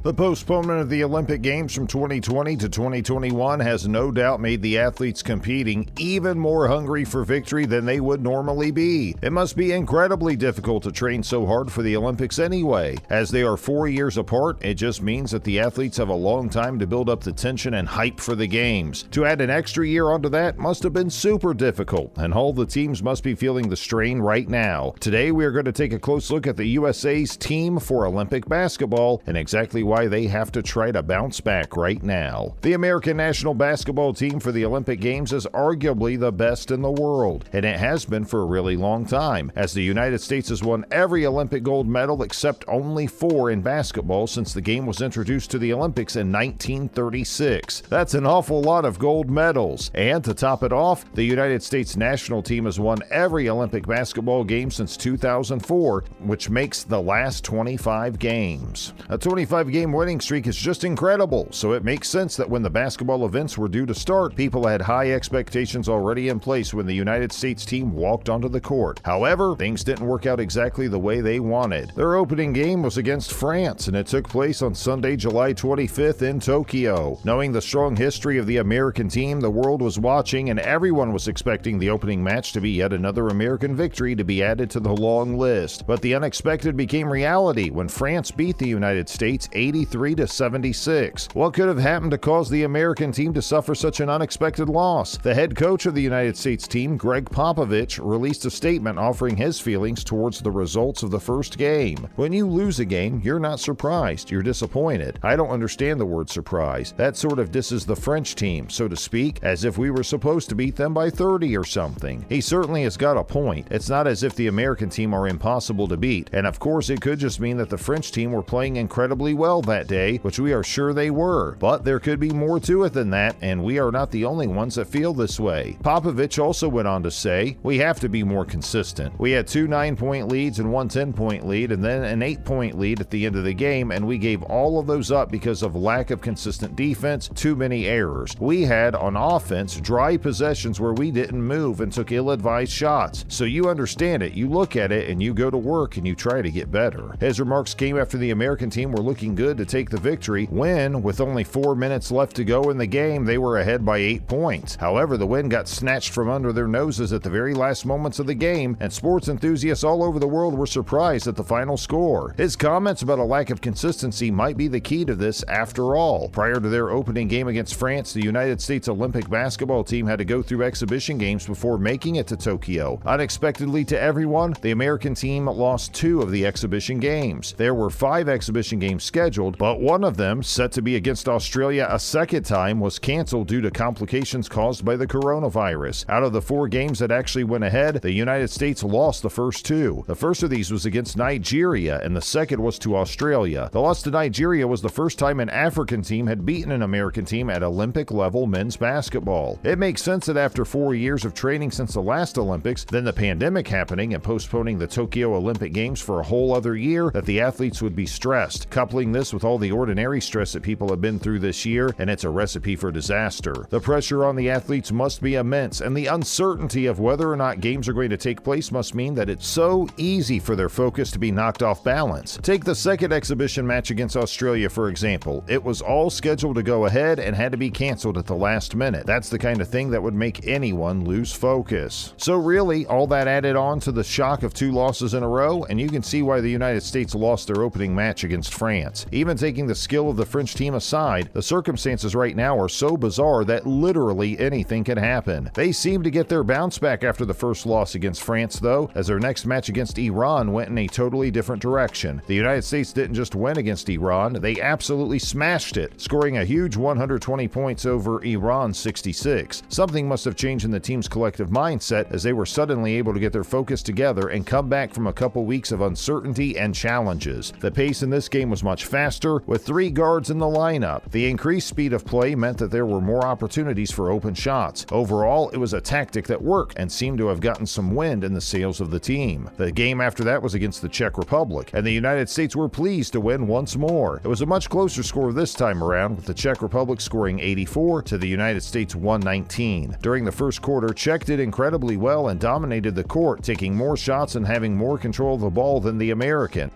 The postponement of the Olympic Games from 2020 to 2021 has no doubt made the athletes competing even more hungry for victory than they would normally be. It must be incredibly difficult to train so hard for the Olympics anyway. As they are 4 years apart, it just means that the athletes have a long time to build up the tension and hype for the Games. To add an extra year onto that must have been super difficult, and all the teams must be feeling the strain right now. Today we are going to take a close look at the USA's team for Olympic basketball and exactly why they have to try to bounce back right now. The American national basketball team for the Olympic Games is arguably the best in the world, and it has been for a really long time, as the United States has won every Olympic gold medal except only 4 in basketball since the game was introduced to the Olympics in 1936. That's an awful lot of gold medals. And to top it off, the United States national team has won every Olympic basketball game since 2004, which makes the last 25 games. A 25-game winning streak is just incredible, so it makes sense that when the basketball events were due to start, people had high expectations already in place when the United States team walked onto the court. However, things didn't work out exactly the way they wanted. Their opening game was against France, and it took place on Sunday, July 25th in Tokyo. Knowing the strong history of the American team, the world was watching, and everyone was expecting the opening match to be yet another American victory to be added to the long list. But the unexpected became reality when France beat the United States 83-76. What could have happened to cause the American team to suffer such an unexpected loss? The head coach of the United States team, Greg Popovich, released a statement offering his feelings towards the results of the first game. When you lose a game, you're not surprised, you're disappointed. I don't understand the word surprise. That sort of disses the French team, so to speak, as if we were supposed to beat them by 30 or something. He certainly has got a point. It's not as if the American team are impossible to beat, and of course it could just mean that the French team were playing incredibly well that day, which we are sure they were. But there could be more to it than that, and we are not the only ones that feel this way. Popovich also went on to say, "We have to be more consistent. We had 2 9-point leads and 1 10-point lead, and then an 8-point lead at the end of the game, and we gave all of those up because of lack of consistent defense, too many errors. We had, on offense, dry possessions where we didn't move and took ill-advised shots. So you understand it, you look at it, and you go to work and you try to get better." His remarks came after the American team were looking good to take the victory when, with only 4 minutes left to go in the game, they were ahead by 8 points. However, the win got snatched from under their noses at the very last moments of the game, and sports enthusiasts all over the world were surprised at the final score. His comments about a lack of consistency might be the key to this after all. Prior to their opening game against France, the United States Olympic basketball team had to go through exhibition games before making it to Tokyo. Unexpectedly to everyone, the American team lost 2 of the exhibition games. There were 5 exhibition games scheduled, but one of them, set to be against Australia a second time, was canceled due to complications caused by the coronavirus. Out of the 4 games that actually went ahead, the United States lost the first 2. The first of these was against Nigeria, and the second was to Australia. The loss to Nigeria was the first time an African team had beaten an American team at Olympic-level men's basketball. It makes sense that after 4 years of training since the last Olympics, then the pandemic happening and postponing the Tokyo Olympic Games for a whole other year, that the athletes would be stressed. Coupling this with all the ordinary stress that people have been through this year, and it's a recipe for disaster. The pressure on the athletes must be immense, and the uncertainty of whether or not games are going to take place must mean that it's so easy for their focus to be knocked off balance. Take the second exhibition match against Australia, for example. It was all scheduled to go ahead and had to be canceled at the last minute. That's the kind of thing that would make anyone lose focus. So really, all that added on to the shock of 2 losses in a row, and you can see why the United States lost their opening match against France. Even taking the skill of the French team aside, the circumstances right now are so bizarre that literally anything can happen. They seem to get their bounce back after the first loss against France, though, as their next match against Iran went in a totally different direction. The United States didn't just win against Iran, they absolutely smashed it, scoring a huge 120 points over Iran's 66. Something must have changed in the team's collective mindset as they were suddenly able to get their focus together and come back from a couple weeks of uncertainty and challenges. The pace in this game was much faster, with 3 guards in the lineup. The increased speed of play meant that there were more opportunities for open shots. Overall, it was a tactic that worked and seemed to have gotten some wind in the sails of the team. The game after that was against the Czech Republic, and the United States were pleased to win once more. It was a much closer score this time around, with the Czech Republic scoring 84 to the United States 119. During the first quarter, Czech did incredibly well and dominated the court, taking more shots and having more control of the ball than the American.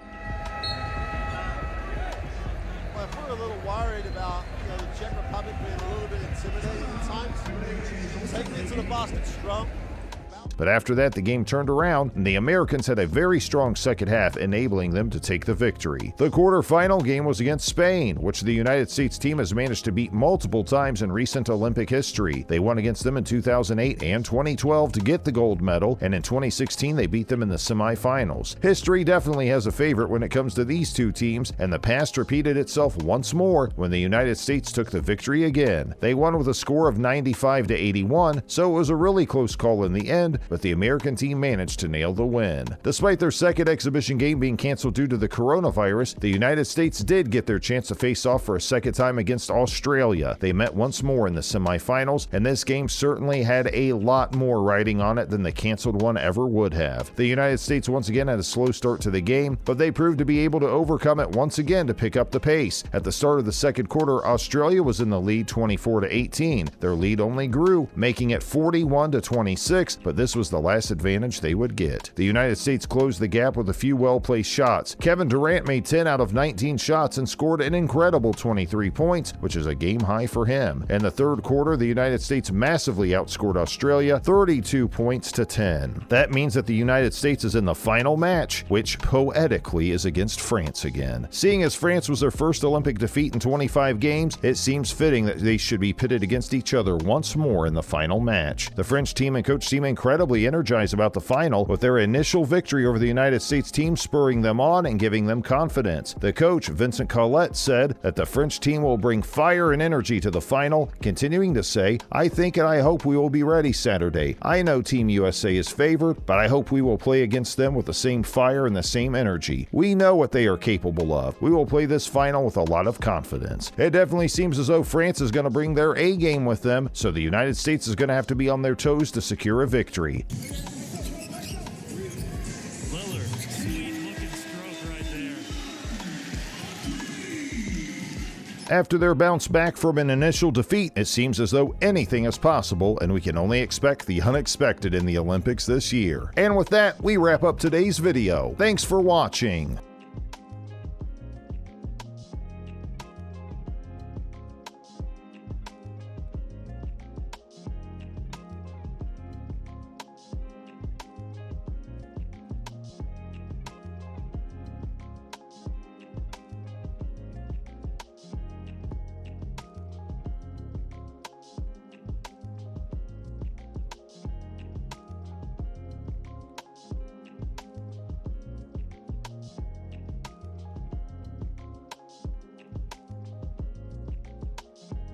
were a little worried about the Czech Republic being a little bit intimidating at times. Taking it to the basket strong. But after that, the game turned around, and the Americans had a very strong second half, enabling them to take the victory. The quarterfinal game was against Spain, which the United States team has managed to beat multiple times in recent Olympic history. They won against them in 2008 and 2012 to get the gold medal, and in 2016 they beat them in the semifinals. History definitely has a favorite when it comes to these two teams, and the past repeated itself once more when the United States took the victory again. They won with a score of 95-81, so it was a really close call in the end, but the American team managed to nail the win. Despite their second exhibition game being canceled due to the coronavirus, the United States did get their chance to face off for a second time against Australia. They met once more in the semifinals, and this game certainly had a lot more riding on it than the canceled one ever would have. The United States once again had a slow start to the game, but they proved to be able to overcome it once again to pick up the pace. At the start of the second quarter, Australia was in the lead 24-18. Their lead only grew, making it 41-26, but this was the last advantage they would get. The United States closed the gap with a few well-placed shots. Kevin Durant made 10 out of 19 shots and scored an incredible 23 points, which is a game high for him. In the third quarter, the United States massively outscored Australia 32 points to 10. That means that the United States is in the final match, which poetically is against France again. Seeing as France was their first Olympic defeat in 25 games, it seems fitting that they should be pitted against each other once more in the final match. The French team and coach seem incredibly energized about the final, with their initial victory over the United States team spurring them on and giving them confidence. The coach, Vincent Collet, said that the French team will bring fire and energy to the final, continuing to say, "I think and I hope we will be ready Saturday. I know Team USA is favored, but I hope we will play against them with the same fire and the same energy. We know what they are capable of. We will play this final with a lot of confidence." It definitely seems as though France is going to bring their A game with them, so the United States is going to have to be on their toes to secure a victory. After their bounce back from an initial defeat, it seems as though anything is possible, and we can only expect the unexpected in the Olympics this year. And with that, we wrap up today's video. Thanks for watching.